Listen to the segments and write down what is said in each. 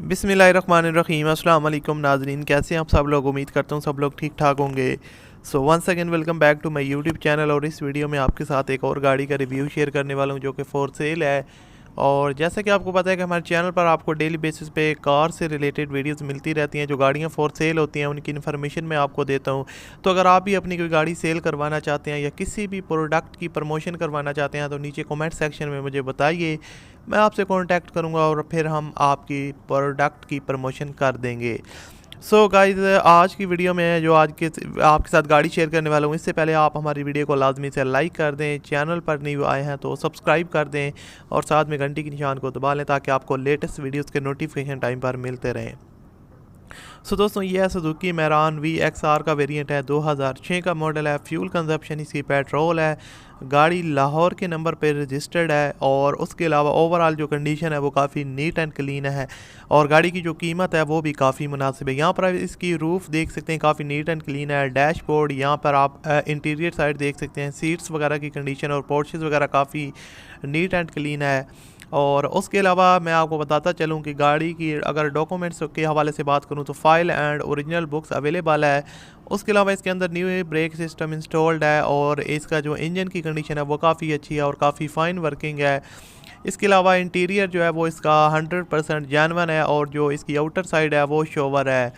बिस्मिल्लाहिर्रहमानिर्रहीम। अस्सलाम वालेकुम नाज़रीन, कैसे हैं आप सब लोग। उम्मीद करता हूँ सब लोग ठीक ठाक होंगे। So once again welcome back to my YouTube channel. और इस वीडियो में आपके साथ एक और गाड़ी का रिव्यू शेयर करने वाला हूँ जो कि फॉर सेल है। और जैसा कि आपको पता है कि हमारे चैनल पर आपको डेली बेसिस पे कार से रिलेटेड वीडियोस मिलती रहती हैं। जो गाड़ियाँ फॉर सेल होती हैं उनकी इन्फॉर्मेशन मैं आपको देता हूँ। तो अगर आप भी अपनी कोई गाड़ी सेल करवाना चाहते हैं या किसी भी प्रोडक्ट की प्रमोशन करवाना चाहते हैं तो नीचे कमेंट सेक्शन में मुझे बताइए, मैं आपसे कांटेक्ट करूंगा और फिर हम आपकी प्रोडक्ट की प्रमोशन कर देंगे। सो गाइज, आज की वीडियो में जो आज के आपके साथ गाड़ी शेयर करने वाला हूँ, इससे पहले आप हमारी वीडियो को लाजमी से लाइक कर दें, चैनल पर न्यू आए हैं तो सब्सक्राइब कर दें और साथ में घंटी के निशान को दबा लें ताकि आपको लेटेस्ट वीडियोस के नोटिफिकेशन टाइम पर मिलते रहें। सो दोस्तों, ये है सुजुकी मैरान VXR का वेरिएंट है, 2006 का मॉडल है। फ्यूल कंजप्शन इसकी पेट्रोल है। गाड़ी लाहौर के नंबर पर रजिस्टर्ड है और उसके अलावा ओवरऑल जो कंडीशन है वो काफ़ी नीट एंड क्लीन है और गाड़ी की जो कीमत है वो भी काफ़ी मुनासिब है। यहाँ पर इसकी रूफ़ देख सकते हैं, काफ़ी नीट एंड क्लीन है। डैशबोर्ड, यहाँ पर आप इंटीरियर साइड देख सकते हैं, सीट्स वगैरह की कंडीशन और पोर्शेस वगैरह काफ़ी नीट एंड क्लीन है। और उसके अलावा मैं आपको बताता चलूँ कि गाड़ी की अगर डॉक्यूमेंट्स के हवाले से बात करूँ तो file and original books available है। उसके अलावा इसके अंदर न्यू ब्रेक सिस्टम इंस्टॉल्ड है और इसका जो इंजन की कंडीशन है वो काफ़ी अच्छी है और काफ़ी फ़ाइन वर्किंग है। इसके अलावा इंटीरियर जो है वो इसका 100% जेन्युइन है और जो इसकी आउटर साइड है वो शोवर है,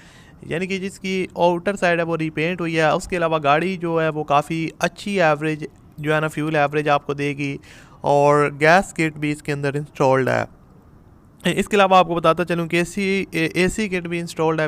यानी कि जिसकी आउटर साइड है वो रीपेंट हुई है। उसके अलावा गाड़ी जो है वो काफ़ी अच्छी एवरेज जो है ना फ्यूल एवरेज आपको देगी और गैस किट भी इसके अंदर इंस्टॉल्ड है। इसके अलावा आपको बताता चलूँ कि एसी किट भी इंस्टॉल्ड है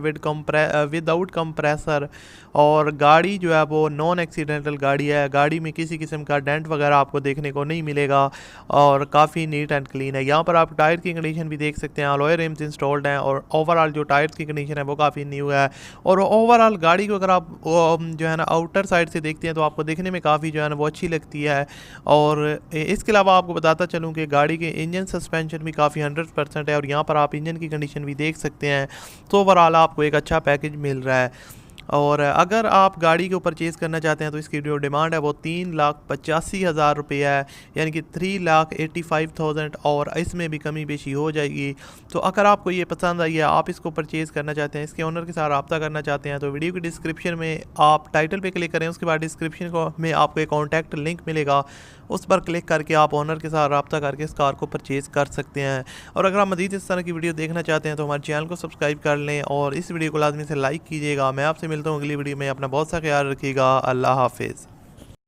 विदाउट कंप्रेसर। और गाड़ी जो है वो नॉन एक्सीडेंटल गाड़ी है, गाड़ी में किसी किस्म का डेंट वगैरह आपको देखने को नहीं मिलेगा और काफ़ी नीट एंड क्लीन है। यहाँ पर आप टायर की कंडीशन भी देख सकते हैं, अलॉय रिम्स इंस्टॉल्ड हैं और ओवरऑल जो टायर्स की कंडीशन है वो काफ़ी न्यू है। और ओवरऑल गाड़ी को अगर आप जो है ना आउटर साइड से देखते हैं तो आपको देखने में काफ़ी जो है ना वो अच्छी लगती है। और इसके अलावा आपको बताता चलूँ कि गाड़ी के इंजन सस्पेंशन भी काफ़ी 100% है और यहाँ पर आप इंजन की कंडीशन भी देख सकते हैं। तो ओवरऑल आपको एक अच्छा पैकेज मिल रहा है। और अगर आप गाड़ी को परचेज़ करना चाहते हैं तो इसकी जो डिमांड है वो 3,85,000 रुपये है, यानी कि 3,85,000 और इसमें भी कमी पेशी हो जाएगी। तो अगर आपको ये पसंद आई है, आप इसको परचेज़ करना चाहते हैं, इसके ओनर के साथ रब्ता करना चाहते हैं तो वीडियो की डिस्क्रिप्शन में आप टाइटल पे क्लिक करें, उसके बाद डिस्क्रिप्शन को में आपको एक कॉन्टैक्ट लिंक मिलेगा, उस पर क्लिक करके आप ओनर के साथ रब्ता करके इस कार को परचेज़ कर सकते हैं। और अगर आप मज़ीद इस तरह की वीडियो देखना चाहते हैं तो हमारे चैनल को सब्सक्राइब कर लें और इस वीडियो को लाजमी से लाइक कीजिएगा। मैं आपसे मिलता हूँ अगली वीडियो में। अपना बहुत सा ख्याल रखिएगा। अल्लाह हाफिज़।